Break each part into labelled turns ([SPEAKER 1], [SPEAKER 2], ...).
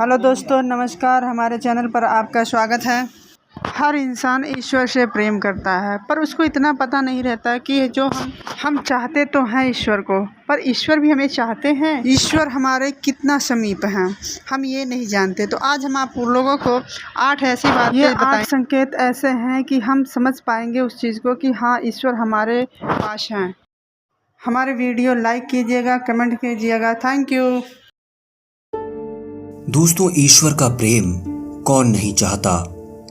[SPEAKER 1] Hello दोस्तों, नमस्कार। हमारे चैनल पर आपका स्वागत है। हर इंसान ईश्वर से प्रेम करता है, पर उसको इतना पता नहीं रहता कि जो हम चाहते तो हैं ईश्वर को, पर ईश्वर भी हमें चाहते हैं। ईश्वर हमारे कितना समीप हैं हम ये नहीं जानते। तो आज हम आप लोगों को 8 ऐसी बातें बताएं। 8 संकेत ऐसे हैं कि हम समझ पाएंगे उस चीज़ को कि हाँ, ईश्वर हमारे पास हैं। हमारे वीडियो लाइक कीजिएगा, कमेंट कीजिएगा। Thank you.
[SPEAKER 2] दोस्तों, ईश्वर का प्रेम कौन नहीं चाहता,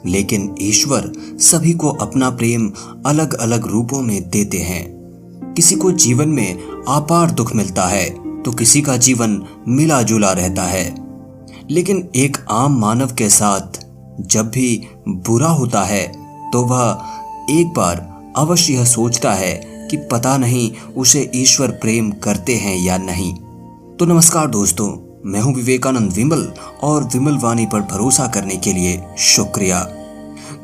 [SPEAKER 2] लेकिन ईश्वर सभी को अपना प्रेम अलग अलग रूपों में देते हैं। किसी को जीवन में अपार दुख मिलता है तो किसी का जीवन मिला जुला रहता है। लेकिन एक आम मानव के साथ जब भी बुरा होता है तो वह एक बार अवश्य यह सोचता है कि पता नहीं उसे ईश्वर प्रेम करते हैं या नहीं। तो नमस्कार दोस्तों, मैं हूं विवेकानंद विमल और विमल वाणी पर भरोसा करने के लिए शुक्रिया।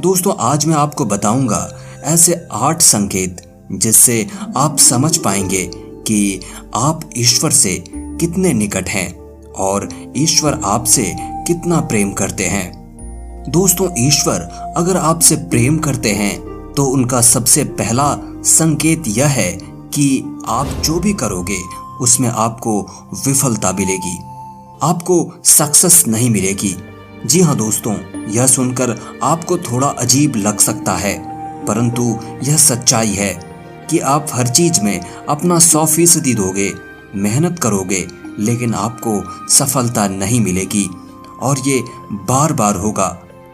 [SPEAKER 2] दोस्तों, आज मैं आपको बताऊंगा ऐसे 8 संकेत जिससे आप समझ पाएंगे कि आप ईश्वर से कितने निकट हैं और ईश्वर आपसे कितना प्रेम करते हैं। दोस्तों, ईश्वर अगर आपसे प्रेम करते हैं तो उनका सबसे पहला संकेत यह है कि आप जो भी करोगे उसमें आपको विफलता मिलेगी, आपको सक्सेस नहीं मिलेगी। जी हाँ दोस्तों, यह सुनकर आपको थोड़ा अजीब लग सकता है, परंतु यह सच्चाई है कि आप हर चीज में अपना 100% दोगे, मेहनत करोगे, लेकिन आपको सफलता नहीं मिलेगी। और ये बार बार होगा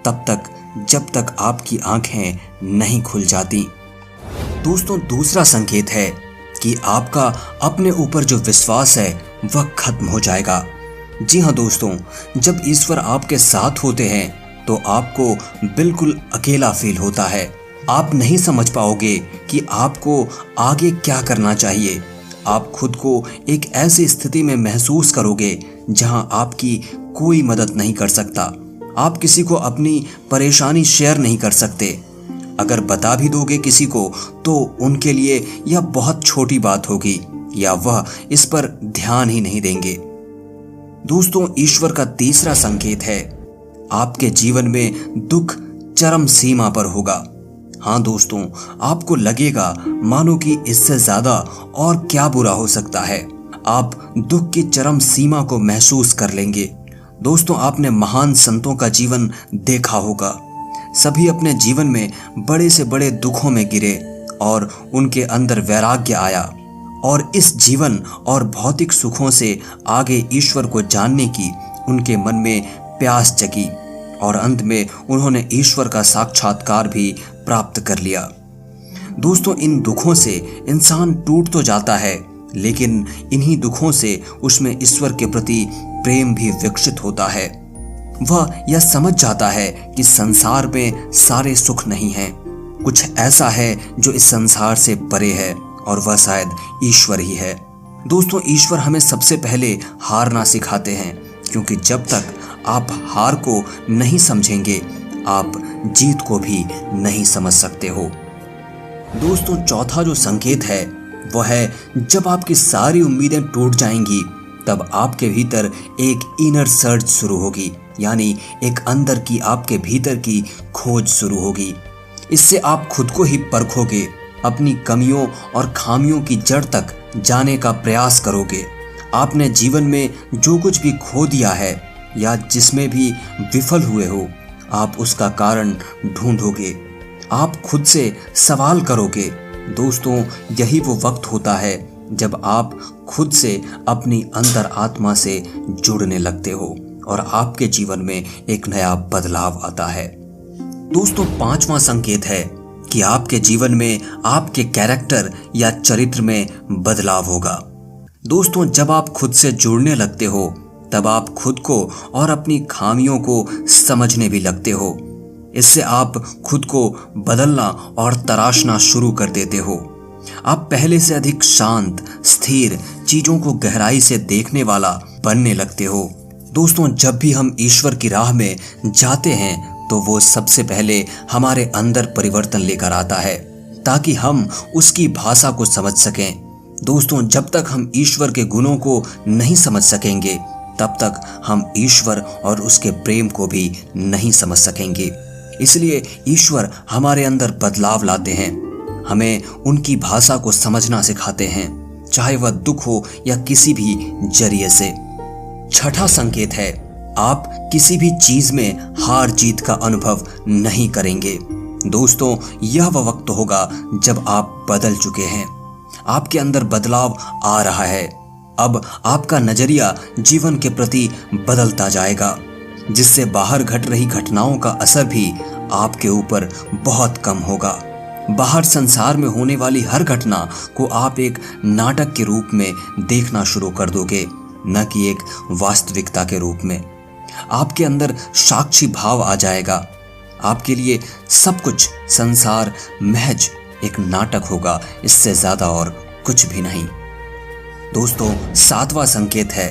[SPEAKER 2] तब तक जब तक आपकी आंखें नहीं खुल जाती। दोस्तों, दूसरा संकेत है कि आपका अपने ऊपर जो विश्वास है वह खत्म हो जाएगा। जी हाँ दोस्तों, जब ईश्वर आपके साथ होते हैं तो आपको बिल्कुल अकेला फील होता है। आप नहीं समझ पाओगे कि आपको आगे क्या करना चाहिए। आप खुद को एक ऐसी स्थिति में महसूस करोगे जहां आपकी कोई मदद नहीं कर सकता। आप किसी को अपनी परेशानी शेयर नहीं कर सकते। अगर बता भी दोगे किसी को तो उनके लिए यह बहुत छोटी बात होगी या वह इस पर ध्यान ही नहीं देंगे। दोस्तों, ईश्वर का तीसरा संकेत है आपके जीवन में दुख चरम सीमा पर होगा। हाँ दोस्तों, आपको लगेगा मानो कि इससे ज्यादा और क्या बुरा हो सकता है। आप दुख की चरम सीमा को महसूस कर लेंगे। दोस्तों, आपने महान संतों का जीवन देखा होगा। सभी अपने जीवन में बड़े से बड़े दुखों में गिरे और उनके अंदर वैराग्य आया और इस जीवन और भौतिक सुखों से आगे ईश्वर को जानने की उनके मन में प्यास जगी और अंत में उन्होंने ईश्वर का साक्षात्कार भी प्राप्त कर लिया। दोस्तों, इन दुखों से इंसान टूट तो जाता है, लेकिन इन्हीं दुखों से उसमें ईश्वर के प्रति प्रेम भी विकसित होता है। वह यह समझ जाता है कि संसार में सारे सुख नहीं हैं, कुछ ऐसा है जो इस संसार से परे है और वह शायद ईश्वर ही है। दोस्तों, ईश्वर हमें सबसे पहले हारना सिखाते हैं, क्योंकि जब तक आप हार को नहीं समझेंगे आप जीत को भी नहीं समझ सकते हो। दोस्तों, चौथा जो संकेत है वह है जब आपकी सारी उम्मीदें टूट जाएंगी तब आपके भीतर एक इनर सर्च शुरू होगी, यानी एक अंदर की आपके भीतर की खोज शुरू होगी। इससे आप खुद को ही परखोगे, अपनी कमियों और खामियों की जड़ तक जाने का प्रयास करोगे। आपने जीवन में जो कुछ भी खो दिया है या जिसमें भी विफल हुए हो, आप उसका कारण ढूंढोगे, आप खुद से सवाल करोगे। दोस्तों, यही वो वक्त होता है जब आप खुद से अपनी अंतर आत्मा से जुड़ने लगते हो और आपके जीवन में एक नया बदलाव आता है। दोस्तों, 5वां संकेत है कि आपके जीवन में आपके कैरेक्टर या चरित्र में बदलाव होगा। दोस्तों, जब आप खुद से जुड़ने लगते हो तब आप खुद को और अपनी खामियों को समझने भी लगते हो। इससे आप खुद को बदलना और तराशना शुरू कर देते हो। आप पहले से अधिक शांत, स्थिर, चीजों को गहराई से देखने वाला बनने लगते हो। दोस्तों, जब भी हम ईश्वर की राह में जाते हैं तो वो सबसे पहले हमारे अंदर परिवर्तन लेकर आता है ताकि हम उसकी भाषा को समझ सकें। दोस्तों, जब तक हम ईश्वर के गुणों को नहीं समझ सकेंगे तब तक हम ईश्वर और उसके प्रेम को भी नहीं समझ सकेंगे। इसलिए ईश्वर हमारे अंदर बदलाव लाते हैं, हमें उनकी भाषा को समझना सिखाते हैं, चाहे वह दुख हो या किसी भी जरिए से। छठा संकेत है, आप किसी भी चीज में हार जीत का अनुभव नहीं करेंगे। दोस्तों, यह वह वक्त होगा जब आप बदल चुके हैं, आपके अंदर बदलाव आ रहा है। अब आपका नजरिया जीवन के प्रति बदलता जाएगा, जिससे बाहर घट रही घटनाओं का असर भी आपके ऊपर बहुत कम होगा। बाहर संसार में होने वाली हर घटना को आप एक नाटक के रूप में देखना शुरू कर दोगे, न कि एक वास्तविकता के रूप में। आपके अंदर साक्षी भाव आ जाएगा। आपके लिए सब कुछ संसार महज एक नाटक होगा, इससे ज्यादा और कुछ भी नहीं। दोस्तों, सातवां संकेत है,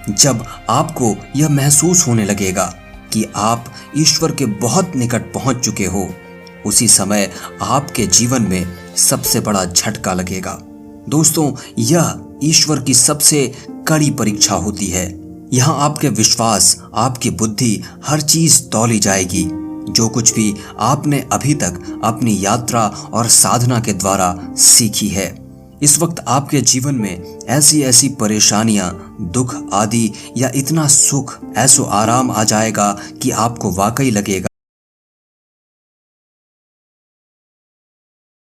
[SPEAKER 2] जब आपको यह महसूस होने लगेगा कि आप ईश्वर के बहुत निकट पहुंच चुके हो, उसी समय आपके जीवन में सबसे बड़ा झटका लगेगा। दोस्तों, यह ईश्वर की सबसे कड़ी परीक्षा होती है। यहाँ आपके विश्वास, आपकी बुद्धि, हर चीज तौली जाएगी। जो कुछ भी आपने अभी तक अपनी यात्रा और साधना के द्वारा सीखी है, इस वक्त आपके जीवन में ऐसी ऐसी परेशानियां, दुख आदि या इतना सुख, ऐसो आराम आ जाएगा कि आपको वाकई लगेगा